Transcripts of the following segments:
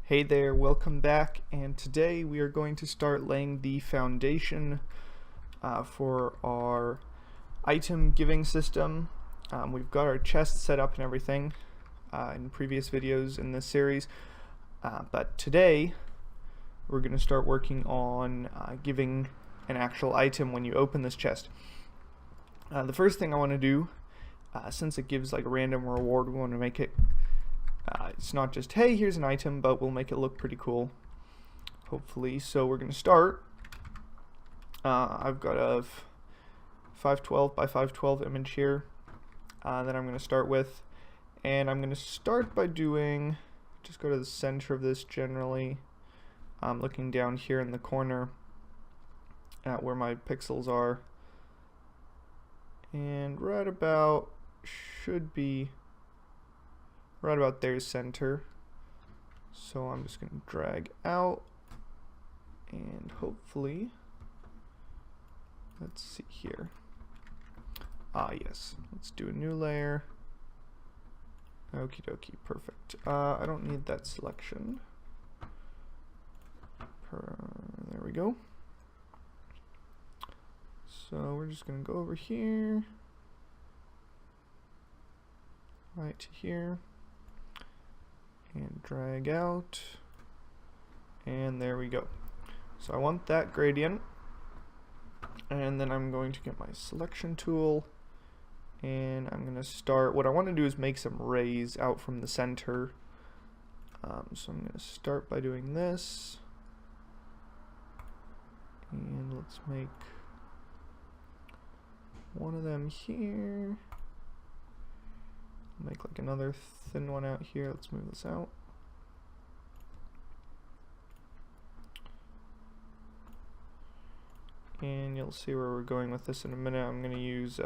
Hey there, welcome back, and today we are going to start laying the foundation for our item giving system. We've got our chest set up and everything in previous videos in this series, but today we're going to start working on giving an actual item when you open this chest. The first thing I want to do, since it gives like a random reward, we want to make it it's not just, hey, here's an item, but we'll make it look pretty cool, hopefully. So we're going to start. I've got a 512 by 512 image here that I'm going to start with. And I'm going to start by doing, just go to the center of this generally. I'm looking down here in the corner at where my pixels are. And right about, should be right about their center. So I'm just going to drag out and hopefully, let's see here. Yes, let's do a new layer. Okie dokie, perfect. I don't need that selection. There we go. So we're just going to go over here, right to here, and drag out, and there we go. So I want that gradient, and then I'm going to get my selection tool, and I'm going to start, what I want to do is make some rays out from the center. So I'm going to start by doing this, and let's make one of them here. Make like another thin one out here. Let's move this out. And you'll see where we're going with this in a minute. I'm going to use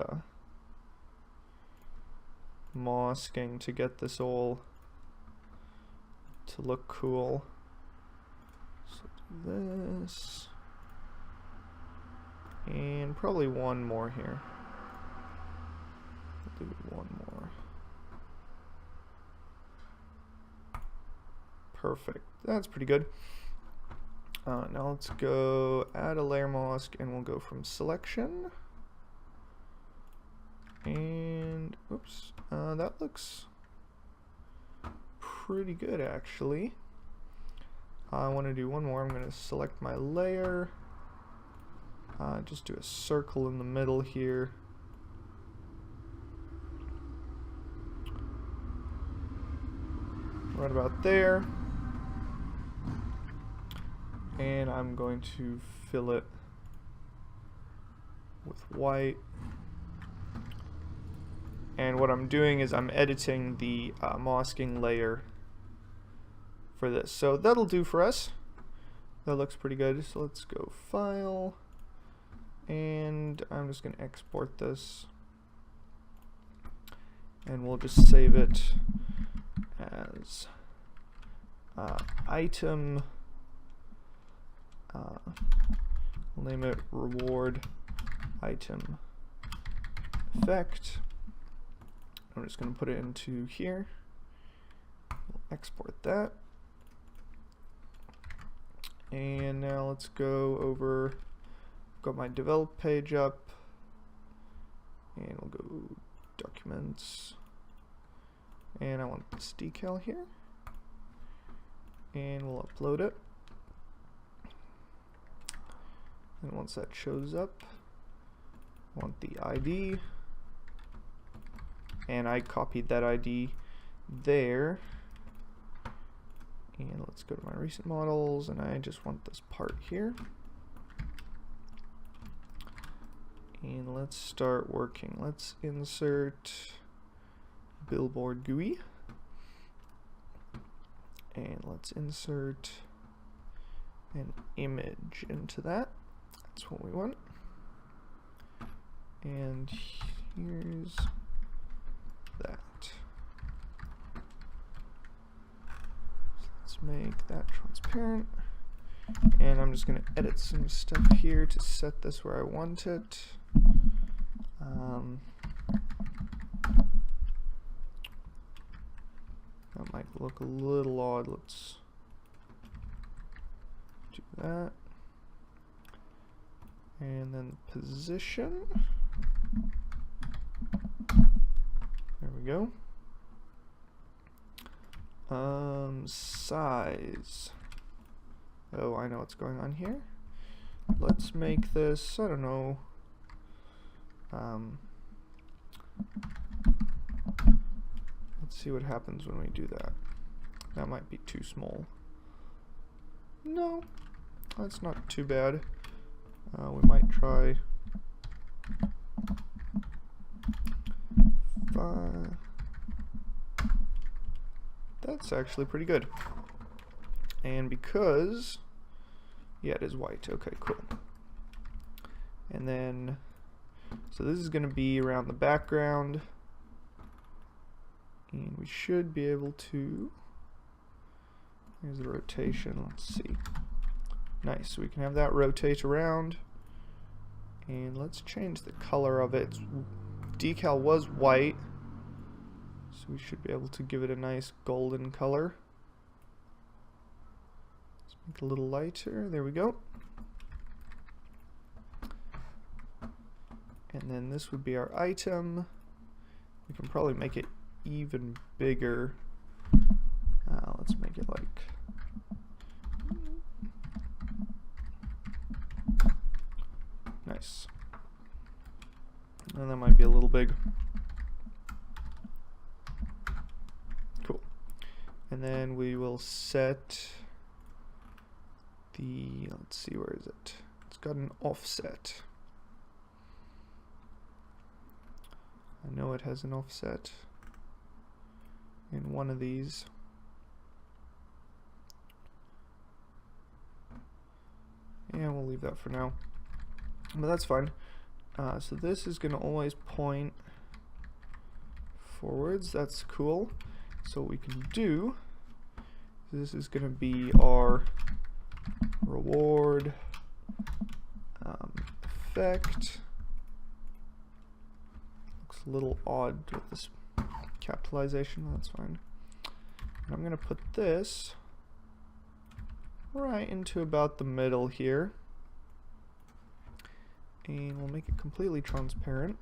masking to get this all to look cool. So do this. And probably one more here. We'll do one more. Perfect. That's pretty good. Now let's go add a layer mask, and we'll go from selection. And oops, that looks pretty good actually. I want to do one more. I'm going to select my layer. Just do a circle in the middle here. Right about there. And I'm going to fill it with white. And what I'm doing is I'm editing the masking layer for this. So that'll do for us. That looks pretty good. So let's go File. And I'm just going to export this. And we'll just save it as item. We'll name it reward item effect. I'm just going to put it into here. We'll export that. And now let's go over, got my develop page up, and we'll go documents, and I want this decal here, and we'll upload it. And once that shows up, I want the ID, and I copied that ID there. And let's go to my recent models, and I just want this part here. And let's start working. Let's insert billboard GUI, and let's insert an image into that. That's what we want. And here's that. So let's make that transparent. And I'm just going to edit some stuff here to set this where I want it. That might look a little odd. Let's do that. And then position. There we go. Size. Oh, I know what's going on here. Let's make this, I don't know, let's see what happens when we do that. That might be too small. No, that's not too bad. We might try 5. That's actually pretty good. And because, yeah, it is white. Okay, cool. And then, so this is going to be around the background. And we should be able to, here's the rotation, let's see. Nice, so we can have that rotate around. And let's change the color of it. Decal was white, so we should be able to give it a nice golden color. Let's make it a little lighter, there we go. And then this would be our item. We can probably make it even bigger. Let's make it like, nice. And that might be a little big. Cool. And then we will set the, let's see, where is it? It's got an offset. I know it has an offset in one of these. And we'll leave that for now. But that's fine. So this is going to always point forwards. That's cool. So what we can do, this is going to be our reward effect. Looks a little odd with this capitalization. That's fine. And I'm going to put this right into about the middle here. And we'll make it completely transparent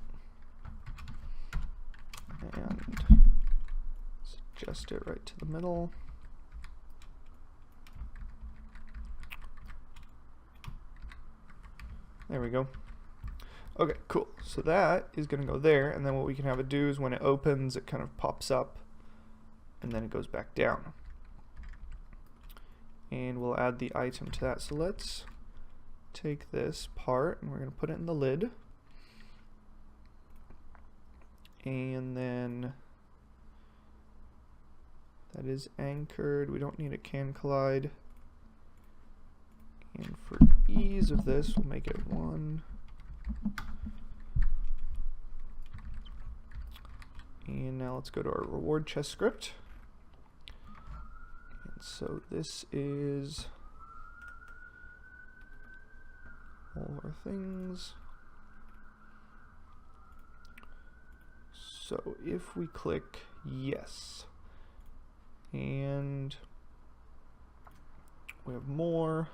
and adjust it right to the middle. There we go. Okay, cool. So that is going to go there, and then what we can have it do is when it opens, it kind of pops up and then it goes back down. And we'll add the item to that. So let's take this part and we're going to put it in the lid, and then that is anchored. We don't need a can collide, and for ease of this we'll make it 1, and now let's go to our reward chest script. And so this is all our things. So if we click yes, and we have more,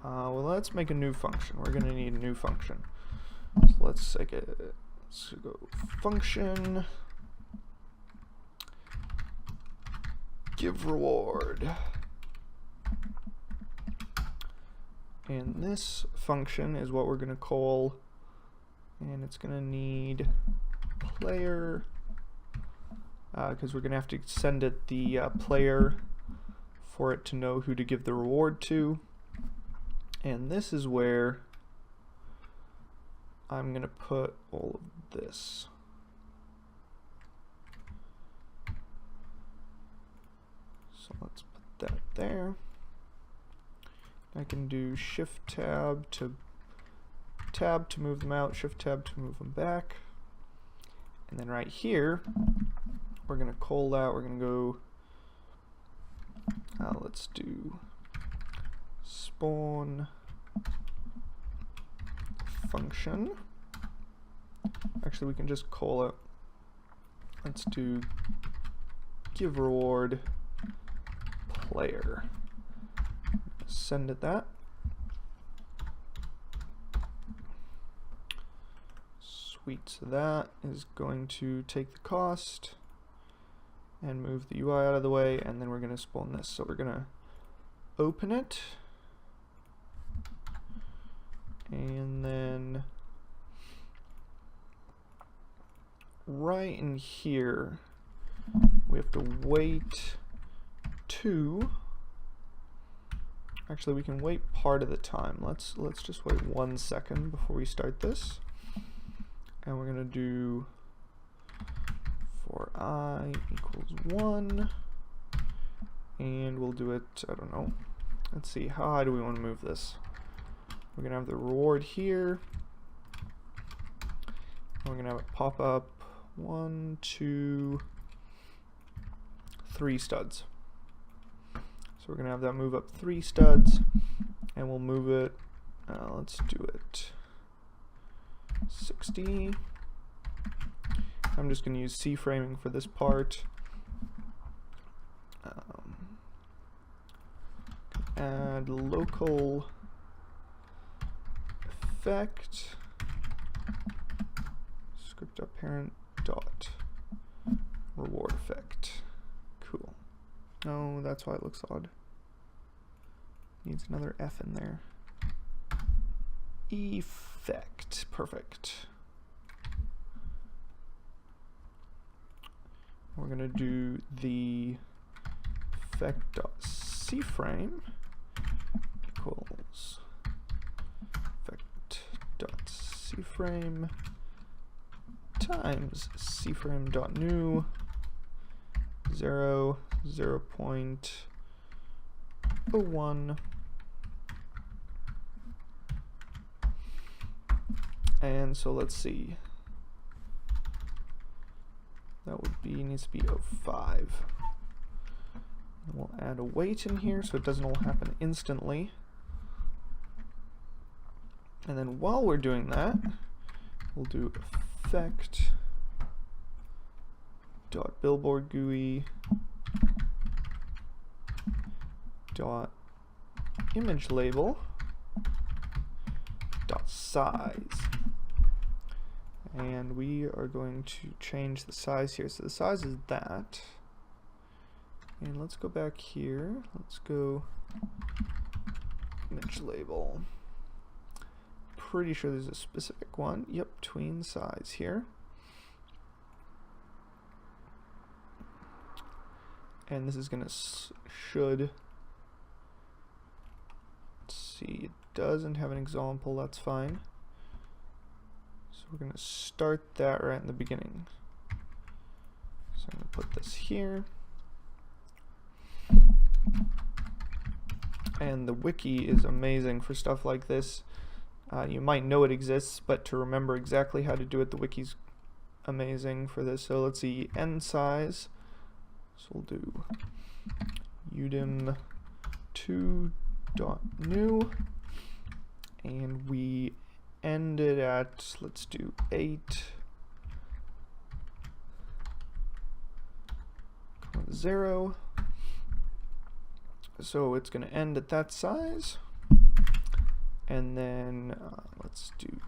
well, let's make a new function. We're going to need a new function. So let's take it, let's go function, give reward. And this function is what we're going to call, and it's going to need player, because we're going to have to send it the player for it to know who to give the reward to. And this is where I'm going to put all of this. So let's put that there. I can do shift tab to move them out, shift tab to move them back. And then right here, we're going to call that, we're going to go, let's do spawn function. Actually, we can just call it, let's do give reward player. send it that. Sweet, so that is going to take the cost and move the UI out of the way, and then we're going to spawn this. So we're going to open it, and then right in here we have to wait actually we can wait part of the time. Let's just wait 1 second before we start this, and we're gonna do for I equals 1, and we'll do it, I don't know, let's see, how high do we want to move this? We're gonna have the reward here, we're gonna have it pop up 1, 2, 3 studs. So we're gonna have that move up 3 studs, and we'll move it, let's do it 60. I'm just gonna use C-framing for this part. Add local effect, script.parent dot reward effect. Cool. Oh, that's why it looks odd. Needs another F in there. Effect. Perfect. We're gonna do the effect.cframe equals effect.cframe times cframe.new 0.01, and so let's see, that would be, needs to be 05. And we'll add a wait in here so it doesn't all happen instantly, and then while we're doing that we'll do effect dot billboard GUI dot image label dot size, and we are going to change the size here. So the size is that, and let's go back here, let's go image label. Pretty sure there's a specific one. Yep, tween size here. And this is gonna should, let's see, it doesn't have an example, that's fine. So we're gonna start that right in the beginning. So I'm gonna put this here. And the wiki is amazing for stuff like this. You might know it exists, but to remember exactly how to do it, the wiki's amazing for this. So let's see, end size. So we'll do udim2.new, and we end it at, let's do 8.0. So it's going to end at that size, and then let's do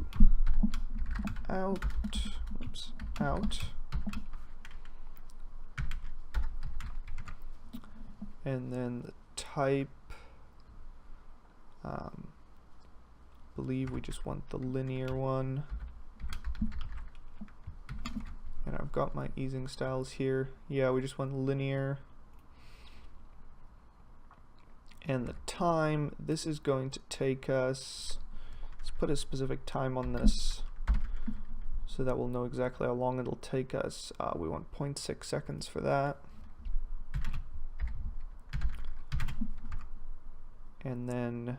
out, and then the type, believe we just want the linear one, and I've got my easing styles here. Yeah, we just want linear. And the time, this is going to take us, let's put a specific time on this so that we'll know exactly how long it'll take us. We want 0.6 seconds for that. And then,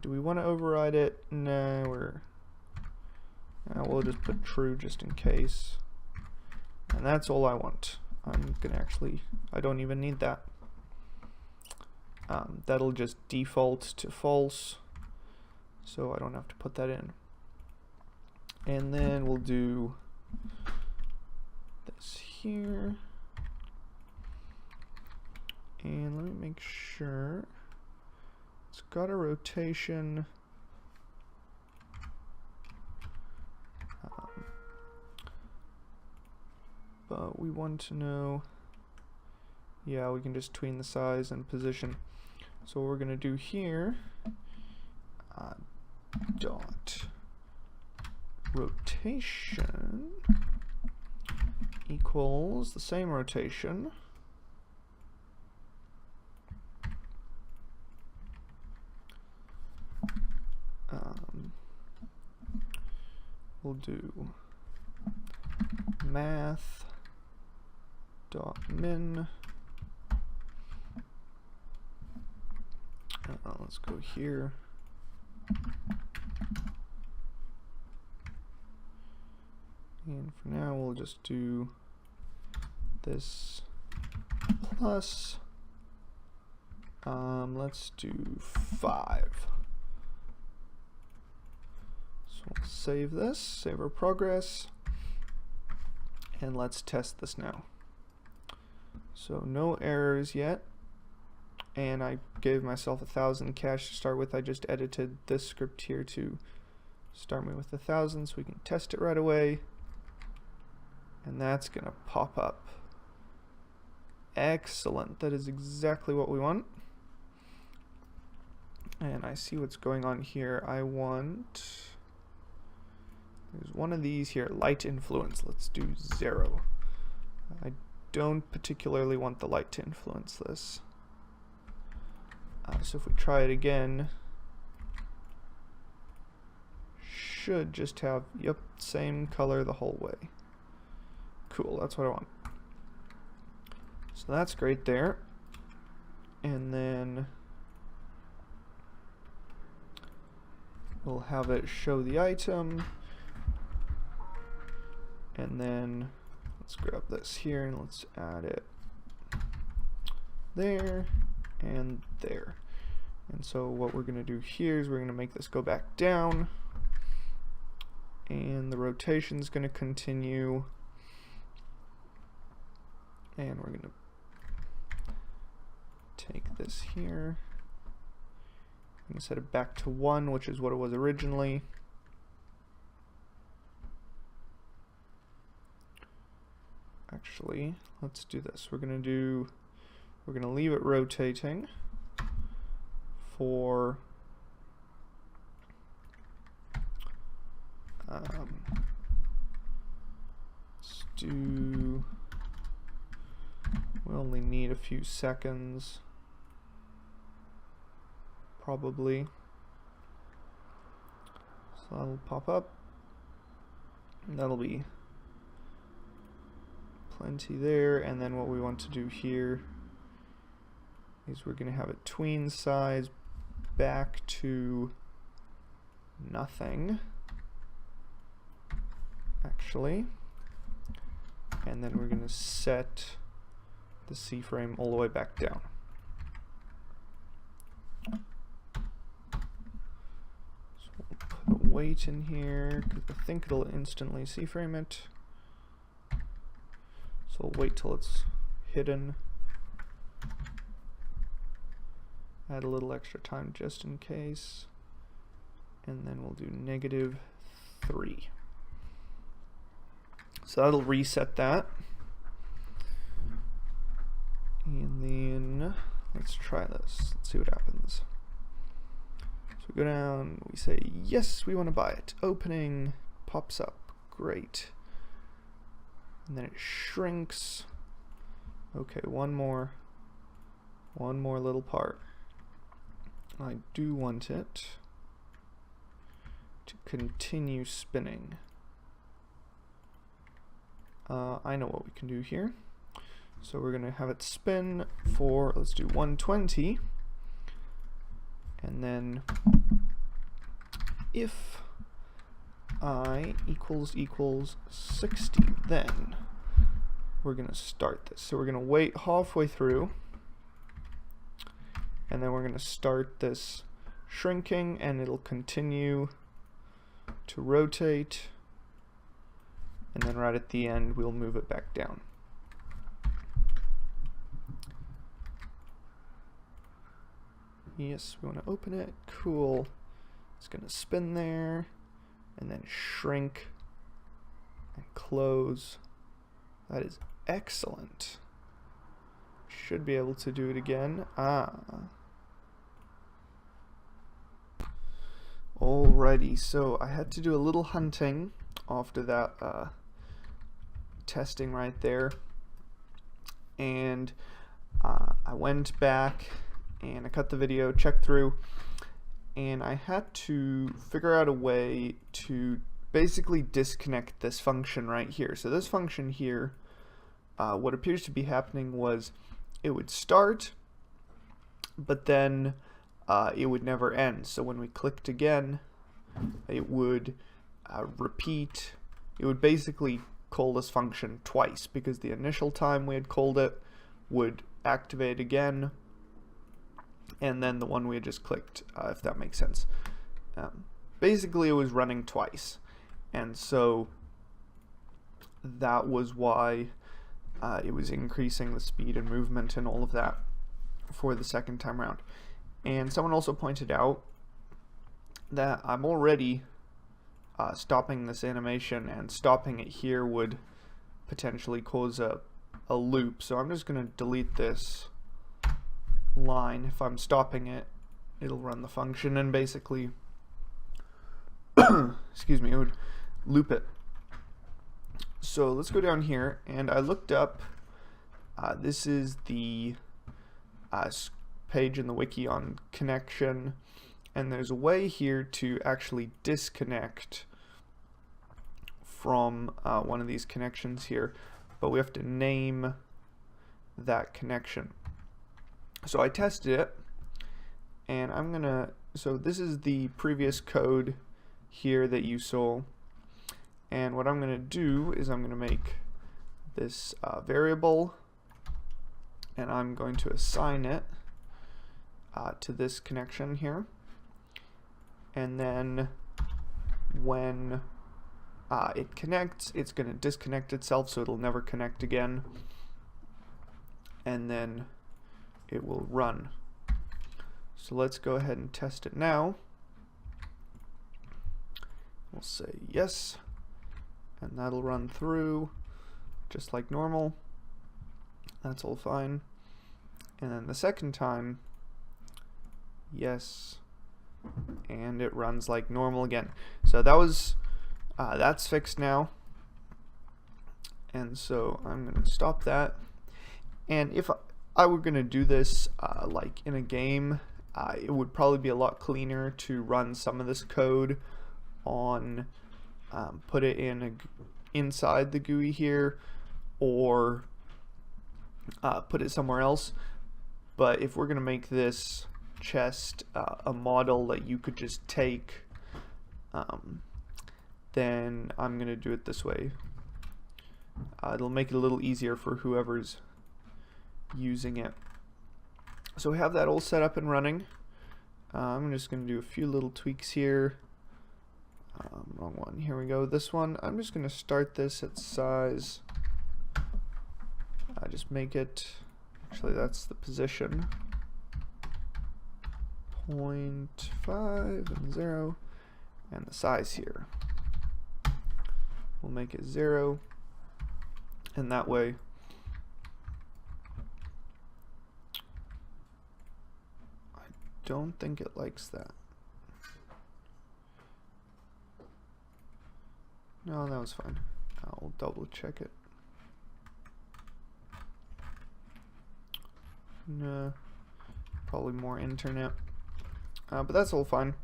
do we want to override it? No, we'll just put true just in case. And that's all I want. I'm gonna actually, I don't even need that. That'll just default to false, so I don't have to put that in. And then we'll do this here, And let me make sure it's got a rotation. But we want to know, yeah, we can just tween the size and position. So what we're going to do here, dot rotation equals the same rotation we'll do math dot min. Let's go here. And for now, we'll just do this plus, let's do 5. So we'll save this, save our progress, and let's test this now. So no errors yet, and I gave myself 1,000 cache to start with. I just edited this script here to start me with 1,000 so we can test it right away. And that's gonna pop up. Excellent, that is exactly what we want. And I see what's going on here. I want, there's one of these here, light influence. Let's do 0. I don't particularly want the light to influence this. So if we try it again, should just have, yep, same color the whole way. Cool, that's what I want. So that's great there. And then we'll have it show the item. And then let's grab this here and let's add it there and there. And so what we're going to do here is we're going to make this go back down. And the rotation is going to continue. And we're going to take this here and set it back to 1, which is what it was originally. Actually, let's do this. We're going to leave it rotating for let's do, we only need a few seconds probably, so that'll pop up and that'll be plenty there. And then what we want to do here is we're going to have it tween size back to nothing actually, and then we're going to set the C-frame all the way back down. So we'll put a weight in here because I think it'll instantly C-frame it. So we'll wait till it's hidden. Add a little extra time just in case. And then we'll do -3. So that'll reset that. And then let's try this. Let's see what happens. So we go down, we say, yes, we want to buy it. Opening pops up. Great. And then it shrinks. Okay, one more little part. I do want it to continue spinning. I know what we can do here. So we're going to have it spin for, let's do 120. And then if I equals 60, then we're going to start this. So we're going to wait halfway through, and then we're going to start this shrinking, and it'll continue to rotate, and then right at the end we'll move it back down. Yes, we want to open it. Cool. It's going to spin there and then shrink and close. That is excellent. Should be able to do it again. Alrighty, so I had to do a little hunting after that testing right there, and I went back and I cut the video, checked through, and I had to figure out a way to basically disconnect this function right here. So this function here, what appears to be happening was it would start, but then it would never end. So when we clicked again, it would repeat. It would basically call this function twice, because the initial time we had called it would activate again, and then the one we had just clicked, if that makes sense. Basically it was running twice, and so that was why it was increasing the speed and movement and all of that for the second time around. And someone also pointed out that I'm already stopping this animation, and stopping it here would potentially cause a loop. So I'm just going to delete this line. If I'm stopping it, it'll run the function and basically excuse me, it would loop it. So let's go down here, and I looked up, this is the page in the wiki on connection, and there's a way here to actually disconnect from one of these connections here, but we have to name that connection. So I tested it, and I'm gonna, so this is the previous code here that you saw, and what I'm gonna do is I'm gonna make this variable, and I'm going to assign it to this connection here, and then when it connects, it's going to disconnect itself, so it'll never connect again, and then it will run. So let's go ahead and test it now. We'll say yes, and that'll run through just like normal. That's all fine. And then the second time, yes, and it runs like normal again. So that was that's fixed now, and so I'm gonna stop that. And if I were gonna do this like in a game, it would probably be a lot cleaner to run some of this code on put it in inside the GUI here, or put it somewhere else. But if we're gonna make this chest a model that you could just take, then I'm gonna do it this way. It'll make it a little easier for whoever's using it. So we have that all set up and running. I'm just gonna do a few little tweaks here. Wrong one. Here we go. This one, I'm just gonna start this at size. Just make it, actually that's the position, 0.5 and 0, and the size here, we'll make it 0, and that way I don't think it likes that. No, that was fine. I'll double check it. No, probably more internet, but that's all fine.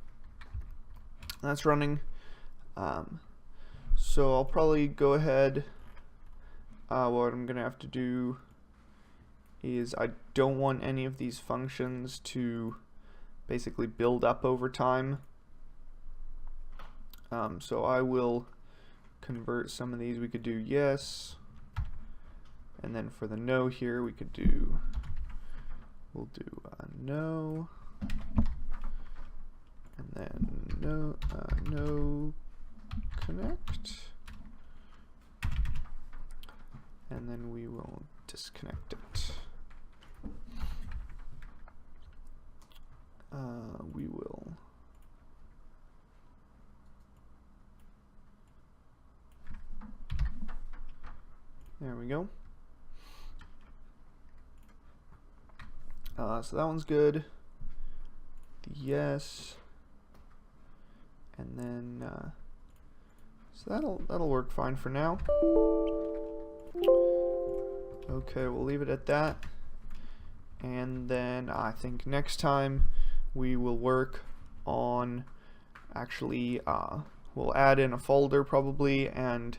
That's running. So I'll probably go ahead. What I'm gonna have to do is, I don't want any of these functions to basically build up over time. So I will convert some of these. We could do yes, and then for the no here we could do, we'll do no, and then no connect, and then we will disconnect it. we will there we go. So that one's good. The yes, and then so that'll work fine for now. Okay, we'll leave it at that. And then I think next time we will work on actually we'll add in a folder probably and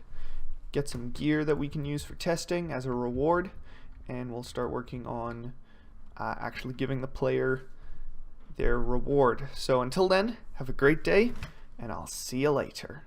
get some gear that we can use for testing as a reward, and we'll start working on actually giving the player their reward. So until then, have a great day, and I'll see you later.